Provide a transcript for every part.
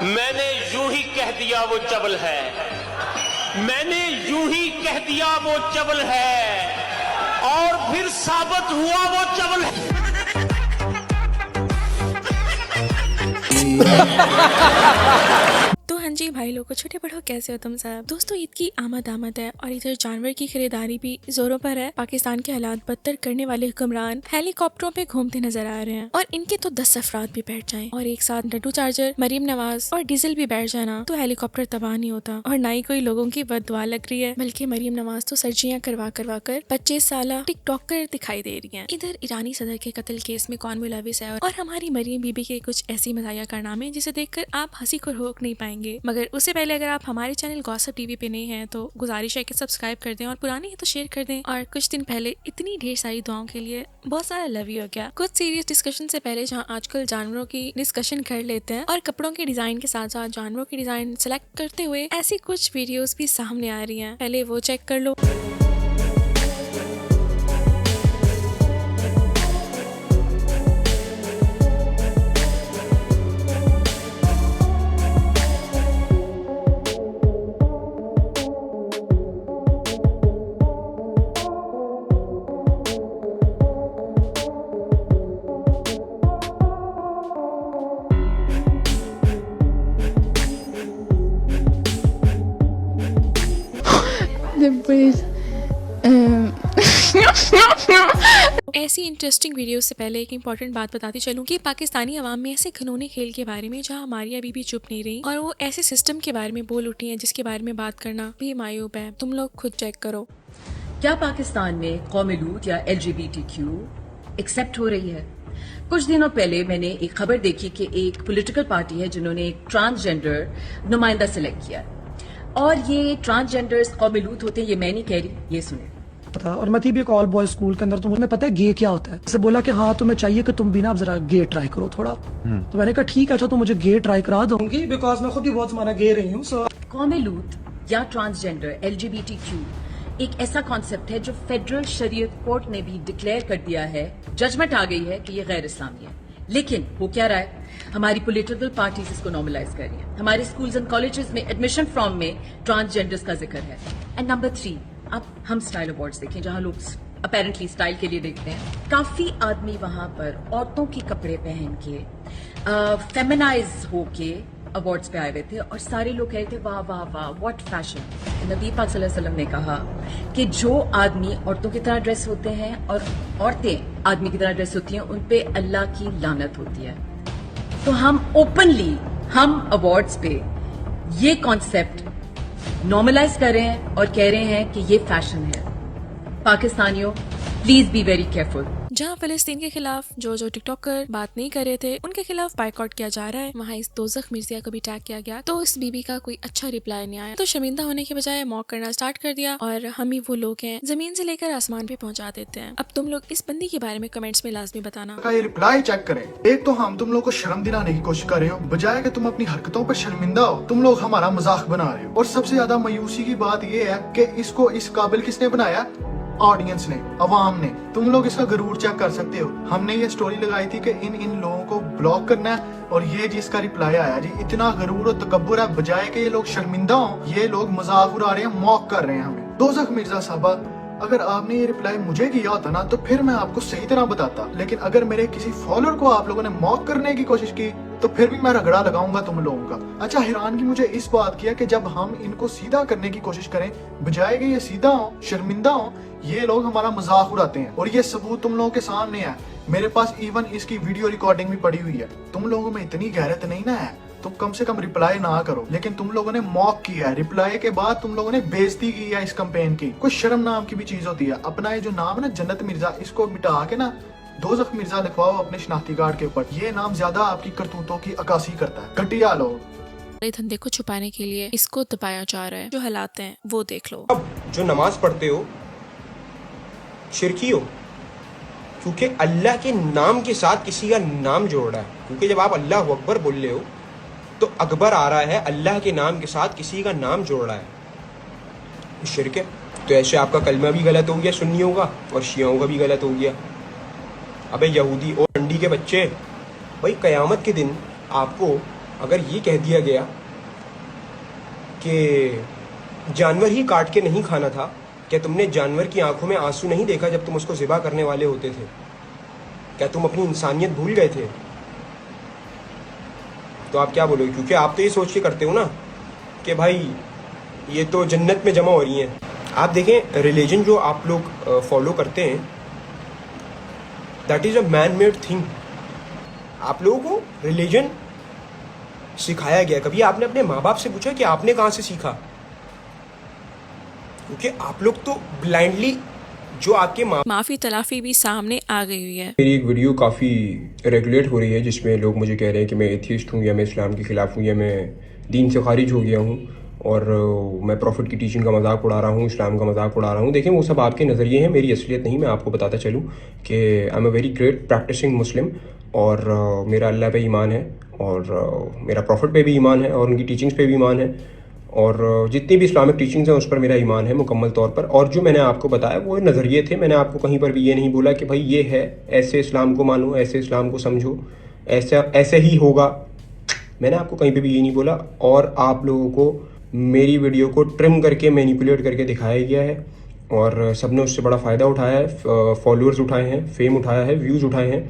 मैंने यूं ही कह दिया वो चबल है, मैंने यूं ही कह दिया वो चबल है, और फिर साबित हुआ वो चबल है। तो हाँ जी भाई लोगों, छोटे बड़ों, कैसे हो तुम सब। दोस्तों, ईद की आमद है और इधर जानवर की खरीदारी भी जोरों पर है। पाकिस्तान के हालात बदतर करने वाले हुक्मरान हेलीकॉप्टरों पे घूमते नजर आ रहे हैं, और इनके तो 10 अफराद भी बैठ जाएं और एक साथ डड्डू चार्जर, मरीम नवाज और डीजल भी बैठ जाना तो हेलीकॉप्टर तबाह नहीं होता। और ना ही कोई लोगों की बददुआ लग रही है, बल्कि मरीम नवाज तो सर्जरियां करवा कर 25 साल टिकटॉकर दिखाई दे रही है। इधर ईरानी सदर के कत्ल केस में कौन मुलविस है और हमारी मरीम बीबी के कुछ ऐसी मजाया कारनामे जिसे देखकर आप हंसी को रोक नहीं पाएंगे। मगर उससे पहले अगर आप हमारे चैनल गॉसिप टीवी पे नए हैं तो गुजारिश है कि सब्सक्राइब कर दें, और पुराने हैं तो शेयर कर दें। और कुछ दिन पहले इतनी ढेर सारी दुआओं के लिए बहुत सारा लव यू हो गया। कुछ सीरियस डिस्कशन से पहले जहां आजकल जानवरों की डिस्कशन कर लेते हैं और कपड़ों के डिजाइन के साथ साथ जानवरों की डिजाइन सेलेक्ट करते हुए ऐसी कुछ वीडियोस भी सामने आ रही हैं। पहले वो चेक कर लो। ऐसी इंटरेस्टिंग वीडियो से पहले एक इम्पोर्टेंट बात बताती चलूं कि पाकिस्तानी अवाम में ऐसे घिनौने खेल के बारे में जहां हमारी अभी भी चुप नहीं रही, और वो ऐसे सिस्टम के बारे में बोल उठी हैं जिसके बारे में बात करना भी मायूब है। तुम लोग खुद चेक करो। क्या पाकिस्तान में कौम-ए-लूत या LGBTQ एक्सेप्ट हो रही है? कुछ दिनों पहले मैंने एक खबर देखी कि एक पॉलिटिकल पार्टी है जिन्होंने एक ट्रांसजेंडर नुमाइंदा सिलेक्ट किया, और ये ट्रांसजेंडर्स कौम-ए-लूत होते हैं, ये मैं नहीं कह रही, ये सुने। था। और मैं थी भी एक ऑल बॉयज स्कूल के अंदर, तो मुझे पता है गे क्या होता है। जैसे बोला कि हाँ तुम्हें चाहिए कि तुम भी ना जरा गे ट्राई करो थोड़ा। तो मैंने कहा ठीक है, अच्छा तो मुझे गे ट्राई करा दूंगी, बिकॉज मैं खुद भी बहुत जमाना गे रही हूँ। कौम-ए-लूत या ट्रांसजेंडर LGBTQ एक ऐसा कॉन्सेप्ट है जो फेडरल शरीयत कोर्ट ने भी डिक्लेयर कर दिया है, जजमेंट आ गई है कि ये गैर इस्लामी है। लेकिन हो क्या रहा है, हमारी पॉलिटिकल पार्टीज इसको नॉर्मलाइज कर रही है। हमारे स्कूल्स एंड कॉलेजेस में एडमिशन फॉर्म में ट्रांसजेंडर्स का जिक्र है। एंड नंबर 3, अब हम स्टाइल अवार्ड्स देखें जहां लोग अपेरेंटली स्टाइल के लिए देखते हैं। काफी आदमी वहां पर औरतों के कपड़े पहन के फेमिनाइज होके अवार्ड्स पे आए हुए थे, और सारे लोग कह रहे थे वाह वाह वाह व्हाट फैशन। नबी पाक सल्लल्लाहु अलैहि वसल्लम ने कहा कि जो आदमी औरतों की तरह ड्रेस होते हैं और औरतें आदमी की तरह ड्रेस होती हैं, उन पे अल्लाह की लानत होती है। तो हम ओपनली हम अवार्ड्स पे ये कॉन्सेप्ट नॉर्मलाइज कर रहे हैं और कह रहे हैं कि ये फैशन है। पाकिस्तानियों, प्लीज बी वेरी केयरफुल। जहां फिलिस्तीन के खिलाफ जो टिकटॉकर बात नहीं कर रहे थे उनके खिलाफ बाइकआउट किया जा रहा है, वहां इस दोज़ख मिर्जिया को भी टैग किया गया, तो इस बीबी का कोई अच्छा रिप्लाई नहीं आया। तो शर्मिंदा होने के बजाय मॉक करना स्टार्ट कर दिया, और हम ही वो लोग हैं जमीन से लेकर आसमान पे पहुंचा देते हैं। अब तुम लोग इस बंदी के बारे में कमेंट्स में लाजमी बताना। ये रिप्लाई चेक करें। एक तो हम तुम लोग को शर्म दिलाने की कोशिश कर रहे हो, बजाय कि तुम अपनी हरकतों पर शर्मिंदा हो, तुम लोग हमारा मजाक बना रहे हो। और सबसे ज्यादा मायूसी की बात ये है कि इसको इस काबिल किसने बनाया? ऑडियंस ने, अवाम ने। तुम लोग इसका गरूर चेक कर सकते हो। हमने ये स्टोरी लगाई थी कि इन लोगों को ब्लॉक करना है, और ये जिसका रिप्लाई आया जी, इतना गरूर और तकब्बुर है, बजाय कि ये लोग शर्मिंदा हो, ये लोग मजाक उड़ा रहे हैं, मॉक कर रहे हैं हमें। दोज़ख मिर्जा साहबा, अगर आपने ये रिप्लाई मुझे किया होता ना तो फिर मैं आपको सही तरह बताता, लेकिन अगर मेरे किसी फॉलोअर को आप लोगों ने मॉक करने की कोशिश की तो फिर भी मैं रगड़ा लगाऊंगा तुम लोगों का। अच्छा, हैरान की मुझे इस बात किया कि जब हम इनको सीधा करने की कोशिश करें, बजाय कि ये सीधा हो, शर्मिंदा हो, ये लोग हमारा मजाक उड़ाते हैं। और ये सबूत तुम लोगों के सामने है, मेरे पास इवन इसकी वीडियो रिकॉर्डिंग भी पड़ी हुई है। तुम लोगों में इतनी गैरत नहीं ना है, तो कम से कम रिप्लाई ना करो, लेकिन तुम लोगों ने मॉक किया है। रिप्लाई के बाद तुम लोगों ने बेइज्जती की है इस कैंपेन की। कुछ शर्म नाम की भी चीज होती है। अपना ये जो नाम है ना जन्नत मिर्जा, इसको मिटा के ना दोज़ख मिर्जा लिखवाओ अपने शनाख्ती कार्ड के ऊपर। ये नाम ज्यादा आपकी करतूतों की अक्कासी करता है। घटिया लोग। धंधे को छुपाने के लिए इसको दबाया जा रहा है। जो हालात हैं वो देख लो। अब जो नमाज पढ़ते हो शिरकी हो, क्योंकि अल्लाह के नाम के साथ किसी का नाम जोड़ रहा है। क्योंकि जब आप अल्लाह अकबर बोल रहे हो तो अकबर आ रहा है, अल्लाह के नाम के साथ किसी का नाम जोड़ रहा है, शिरक है। तो ऐसे आपका कलमा भी गलत हो गया सुन्नियों का, और शियाओं का भी गलत हो गया। अबे यहूदी और अंडी के बच्चे, भाई कयामत के दिन आपको अगर ये कह दिया गया कि जानवर ही काट के नहीं खाना था, क्या तुमने जानवर की आंखों में आंसू नहीं देखा जब तुम उसको ज़िबा करने वाले होते थे? क्या तुम अपनी इंसानियत भूल गए थे? तो आप क्या बोलोगे? क्योंकि आप तो ये सोच के करते हो ना कि भाई ये तो जन्नत में जमा हो रही हैं। आप देखें, रिलीजन जो आप लोग फॉलो करते हैं, that is a man made thing. आप लोगों को रिलीजन सिखाया गया। कभी आपने अपने माँ बाप से पूछा कि आपने कहाँ से सीखा? क्योंकि आप लोग तो ब्लाइंडली जो आपके माफी तलाफी भी सामने आ गई हुई है। मेरी एक वीडियो काफ़ी रेगुलेट हो रही है जिसमें लोग मुझे कह रहे हैं कि मैं एथियस्ट हूँ या मैं इस्लाम के ख़िलाफ़ हूँ या मैं दीन से खारिज हो गया हूँ और मैं प्रॉफिट की टीचिंग का मजाक उड़ा रहा हूँ, इस्लाम का मजाक उड़ा रहा हूँ। देखें, वो सब आपके नज़रिए हैं, मेरी असलियत नहीं। मैं आपको बताता चलूँ कि I am a very great practicing Muslim और मेरा अल्लाह पे ईमान है और मेरा प्रॉफिट पे भी ईमान है और उनकी टीचिंग्स पे भी ईमान है और जितनी भी इस्लामिक टीचिंग्स हैं उस पर मेरा ईमान है मुकम्मल तौर पर। और जो मैंने आपको बताया वो नज़रिए थे। मैंने आपको कहीं पर भी ये नहीं बोला कि भाई ये है, ऐसे इस्लाम को मानो, ऐसे इस्लाम को समझो, ऐसे ही होगा। मैंने आपको कहीं पे भी ये नहीं बोला। और आप लोगों को मेरी वीडियो को ट्रिम करके मैनिपुलेट करके दिखाया गया है और सब ने उससे बड़ा फ़ायदा उठाया है, फॉलोअर्स उठाए हैं, फेम उठाया है, व्यूज़ उठाए हैं।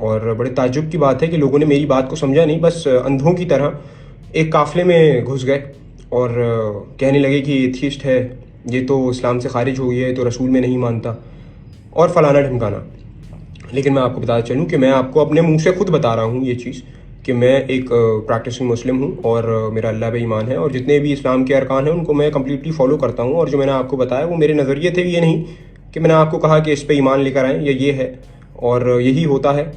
और बड़े ताज्जुब की बात है कि लोगों ने मेरी बात को समझा नहीं, बस अंधों की तरह एक काफ़िले में घुस गए और कहने लगे कि ये एथियस्ट है, ये तो इस्लाम से खारिज हो गया है, तो रसूल में नहीं मानता और फलाना ढमकाना। लेकिन मैं आपको बताता चलूँ कि मैं आपको अपने मुंह से खुद बता रहा हूँ ये चीज़ कि मैं एक प्रैक्टिसिंग मुस्लिम हूँ और मेरा अल्लाह पे ईमान है और जितने भी इस्लाम के अरकान हैं उनको मैं कम्प्लीटली फॉलो करता हूँ। और जो मैंने आपको बताया वो मेरे नज़रिए थे, ये नहीं कि मैंने आपको कहा कि इस पे ईमान लेकर आएँ या ये है और यही होता है।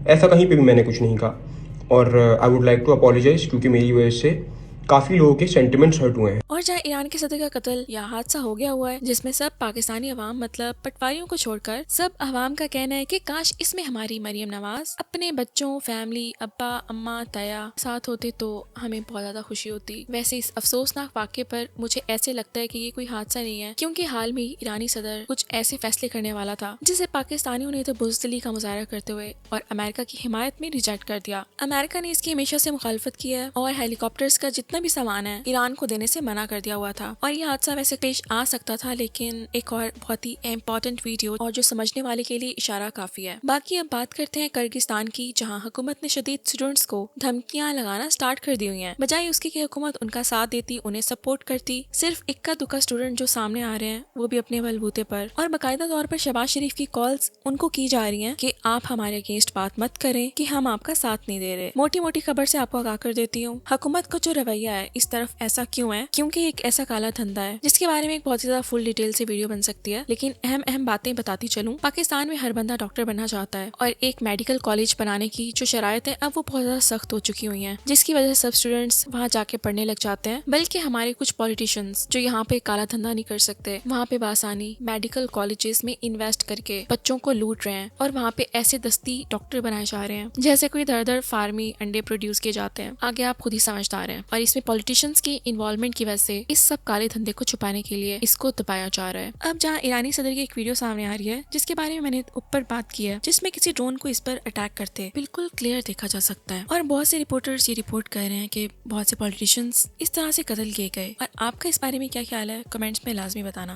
ऐसा कहीं पे भी मैंने कुछ नहीं कहा और I would like to apologise क्योंकि मेरी वजह से काफ़ी लोगों के सेंटिमेंट्स हर्ट हुए हैं। और जहाँ ईरान के सदर का कत्ल या हादसा हो गया हुआ है जिसमें सब पाकिस्तानी अवाम मतलब पटवारियों को छोड़कर सब अवाम का कहना है कि काश इसमें हमारी मरियम नवाज अपने बच्चों, फैमिली, अब्बा, अम्मा, ताया साथ होते तो हमें बहुत ज्यादा खुशी होती। वैसे इस अफसोसनाक वाक़े पर मुझे ऐसे लगता है कि ये कोई हादसा नहीं है, क्योंकि हाल में ही ईरानी सदर कुछ ऐसे फैसले करने वाला था जिसे पाकिस्तानियों ने तो बुज़दिली का मुजाहरा करते हुए और अमेरिका की हिमायत में रिजेक्ट कर दिया। अमेरिका ने इसकी हमेशा से मुखालफत की है और हेलीकॉप्टर्स का जितना भी सामान है ईरान को देने से मना कर दिया हुआ था। और ये हादसा वैसे पेश आ सकता था, लेकिन एक और बहुत ही इम्पोर्टेंट वीडियो और जो समझने वाले के लिए इशारा काफी है। बाकी अब बात करते हैं किर्गिस्तान की, जहां हुकूमत ने शदीद स्टूडेंट्स को धमकियां लगाना स्टार्ट कर दी हुई हैं। बजाय उसके कि हुकूमत उनका साथ देती, उन्हें सपोर्ट करती, सिर्फ इक्का दुक्का स्टूडेंट जो सामने आ रहे हैं वो भी अपने बलबूते पर और बाकायदा तौर पर शहबाज शरीफ की कॉल्स उनको की जा रही है कि आप हमारे अगेंस्ट बात मत करें कि हम आपका साथ नहीं दे रहे। मोटी मोटी खबर से आपको आगाह कर देती हूँ, हुकूमत का जो रवैया है इस तरफ ऐसा क्यों है, क्योंकि एक ऐसा काला धंधा है जिसके बारे में एक बहुत ही ज्यादा फुल डिटेल से वीडियो बन सकती है। लेकिन अहम बातें बताती चलूं, पाकिस्तान में हर बंदा डॉक्टर बनना चाहता है और एक मेडिकल कॉलेज बनाने की जो शराइत है अब वो बहुत ज्यादा सख्त हो चुकी हुई है, जिसकी वजह से सब स्टूडेंट्स वहाँ जाके पढ़ने लग जाते हैं। बल्कि हमारे कुछ पॉलिटिशियंस जो यहाँ पे काला धंधा नहीं कर सकते, वहाँ पे बासानी मेडिकल कॉलेजेस में इन्वेस्ट करके बच्चों को लूट रहे हैं और वहाँ पे ऐसे दस्ती डॉक्टर बनाए जा रहे हैं जैसे कोई दर फार्मी अंडे प्रोड्यूस किए जाते हैं। आगे आप खुद ही समझदार हैं। और इसमें पॉलिटिशियंस की इन्वॉल्वमेंट की वजह से इस सब काले धंधे को छुपाने के लिए इसको दबाया जा रहा है। अब जहाँ ईरानी सदर की एक वीडियो सामने आ रही है जिसके बारे में मैंने ऊपर बात की है, जिसमें किसी ड्रोन को इस पर अटैक करते बिल्कुल क्लियर देखा जा सकता है। और बहुत से रिपोर्टर्स ये रिपोर्ट कर रहे हैं कि बहुत से पॉलिटिशियंस इस तरह से कत्ल किए गए। और आपका इस बारे में क्या ख्याल है, कमेंट्स में लाजमी बताना।